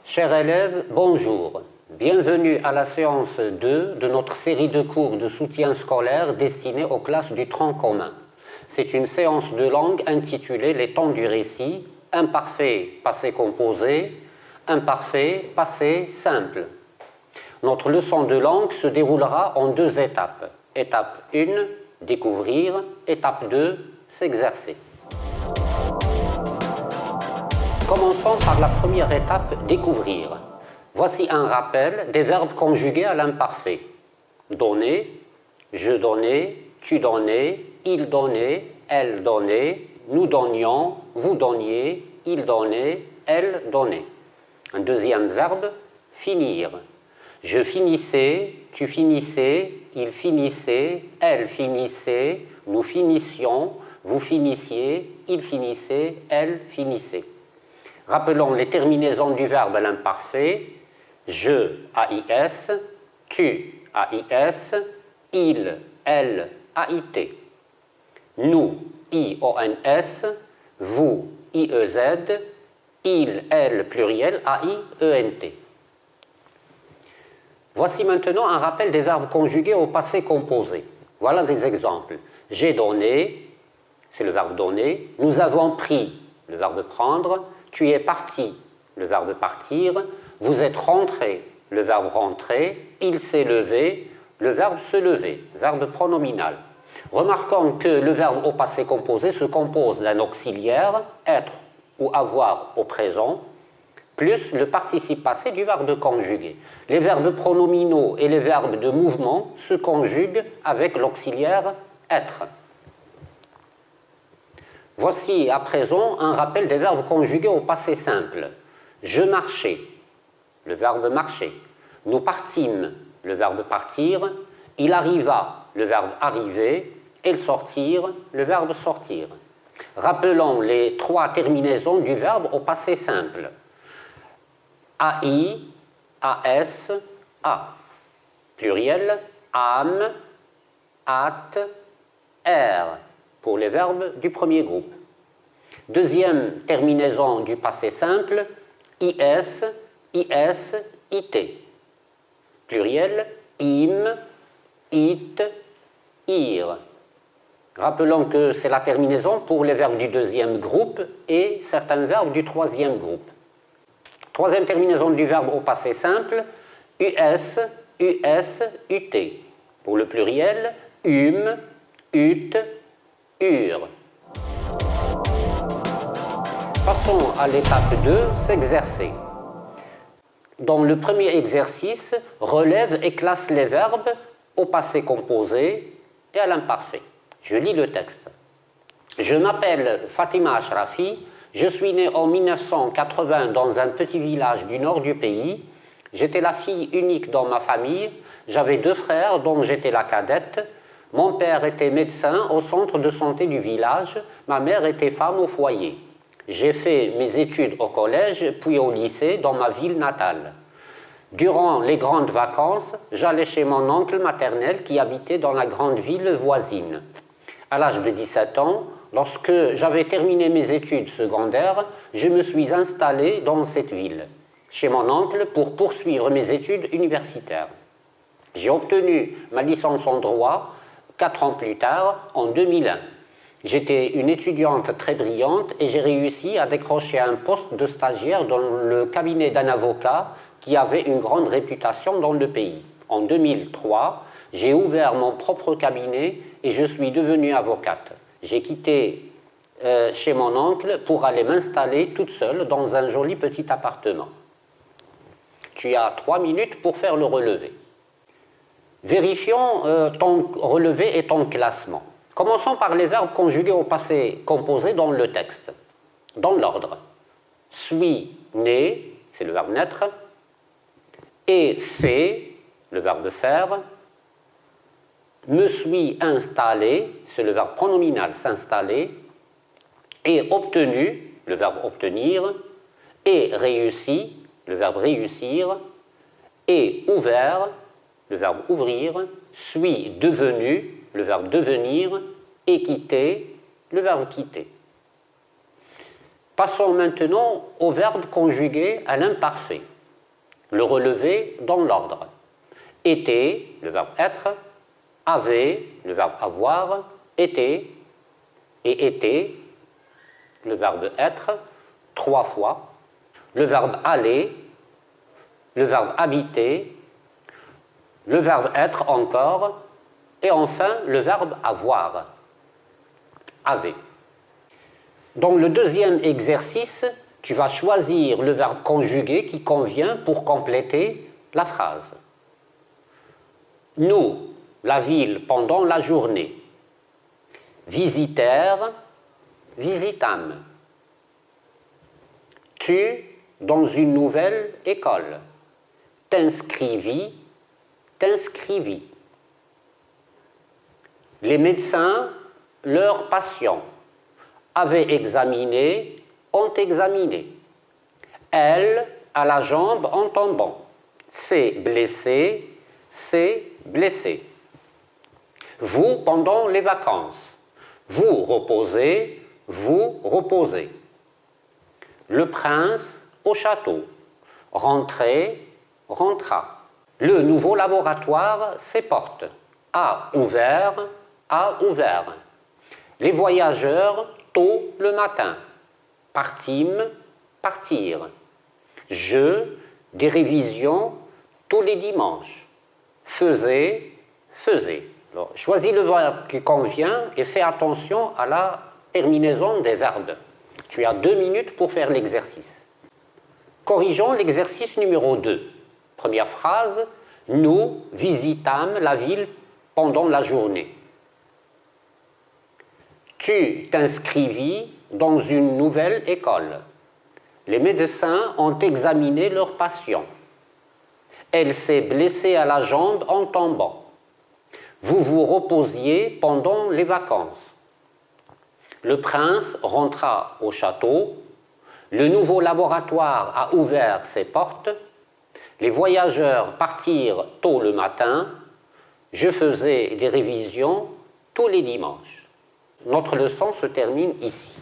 Chers élèves, bonjour. Bienvenue à la séance 2 de notre série de cours de soutien scolaire destinée aux classes du tronc commun. C'est une séance de langue intitulée « Les temps du récit », imparfait, passé composé, imparfait, passé simple. Notre leçon de langue se déroulera en 2 étapes. Étape 1, découvrir. Étape 2, s'exercer. Commençons par la première étape, découvrir. Voici un rappel des verbes conjugués à l'imparfait. Donner, je donnais, tu donnais, il donnait, elle donnait, nous donnions, vous donniez, il donnait, elle donnait. Un deuxième verbe, finir. Je finissais, tu finissais, il finissait, elle finissait, nous finissions, vous finissiez, il finissait, elle finissait. Rappelons les terminaisons du verbe à l'imparfait. Je, AIS, tu, AIS, il, elle, AIT. Nous, IONS, vous, IEZ, il, elle, pluriel, AIENT. Voici maintenant un rappel des verbes conjugués au passé composé. Voilà des exemples. J'ai donné, c'est le verbe donner. Nous avons pris, le verbe prendre. Tu es parti, le verbe partir. Vous êtes rentré, le verbe rentrer. Il s'est levé, le verbe se lever, verbe pronominal. Remarquons que le verbe au passé composé se compose d'un auxiliaire, être ou avoir au présent, plus le participe passé du verbe conjugué. Les verbes pronominaux et les verbes de mouvement se conjuguent avec l'auxiliaire être. Voici à présent un rappel des verbes conjugués au passé simple. Je marchais, le verbe marcher. Nous partîmes, le verbe partir. Il arriva, le verbe arriver. Et sortir, le verbe sortir. Rappelons les 3 terminaisons du verbe au passé simple. AI, AS, A. Pluriel, âme, at, R. Pour les verbes du premier groupe. Deuxième terminaison du passé simple, IS, IS, IT. Pluriel, IM, IT, IR. Rappelons que c'est la terminaison pour les verbes du deuxième groupe et certains verbes du troisième groupe. Troisième terminaison du verbe au passé simple, US, US, UT. Pour le pluriel, UM, UT, UR. Passons à l'étape 2, s'exercer. Dans le premier exercice, relève et classe les verbes au passé composé et à l'imparfait. Je lis le texte. Je m'appelle Fatima Ashrafi, je suis née en 1980 dans un petit village du nord du pays. J'étais la fille unique dans ma famille, j'avais 2 frères dont j'étais la cadette. Mon père était médecin au centre de santé du village, ma mère était femme au foyer. J'ai fait mes études au collège, puis au lycée dans ma ville natale. Durant les grandes vacances, j'allais chez mon oncle maternel qui habitait dans la grande ville voisine. À l'âge de 17 ans, lorsque j'avais terminé mes études secondaires, je me suis installé dans cette ville, chez mon oncle, pour poursuivre mes études universitaires. J'ai obtenu ma licence en droit 4 ans plus tard, en 2001. J'étais une étudiante très brillante et j'ai réussi à décrocher un poste de stagiaire dans le cabinet d'un avocat qui avait une grande réputation dans le pays. En 2003, j'ai ouvert mon propre cabinet et je suis devenue avocate. J'ai quitté chez mon oncle pour aller m'installer toute seule dans un joli petit appartement. Tu as 3 minutes pour faire le relevé. Vérifions ton relevé et ton classement. Commençons par les verbes conjugués au passé composé dans le texte. Dans l'ordre. Suis né, c'est le verbe naître. Et fait, le verbe faire. Me suis installé, c'est le verbe pronominal s'installer. Et obtenu, le verbe obtenir. Et réussi, le verbe réussir. Et ouvert, le verbe ouvrir, suis devenu, le verbe devenir, et quitter, le verbe quitter. Passons maintenant au verbe conjugué à l'imparfait. le relever dans l'ordre. Était, le verbe être, avait, le verbe avoir, était, et était, le verbe être, 3 fois, le verbe aller, le verbe habiter, le verbe être encore, et enfin le verbe avoir, avait. Dans le deuxième exercice, tu vas choisir le verbe conjugué qui convient pour compléter la phrase. Nous, la ville pendant la journée. Visitèrent, visitâmes. Tu, dans une nouvelle école. T'inscrivis, t'inscrivis. Les médecins, leurs patients, avaient examiné, ont examiné. Elle, à la jambe en tombant. S'est blessé, s'est blessé. Vous, pendant les vacances. Vous reposez, vous reposez. Le prince au château. Rentrez, rentra. Le nouveau laboratoire ses portes. A ouvert, a ouvert. Les voyageurs tôt le matin. Partîmes, partirent. Je, des révisions tous les dimanches. Faisait, faisait. Alors, choisis le verbe qui convient et fais attention à la terminaison des verbes. Tu as 2 minutes pour faire l'exercice. Corrigeons l'exercice numéro 2. Première phrase, nous visitâmes la ville pendant la journée. Tu t'inscrivis dans une nouvelle école. Les médecins ont examiné leurs patients. Elle s'est blessée à la jambe en tombant. Vous vous reposiez pendant les vacances. Le prince rentra au château. Le nouveau laboratoire a ouvert ses portes. Les voyageurs partirent tôt le matin. Je faisais des révisions tous les dimanches. Notre leçon se termine ici.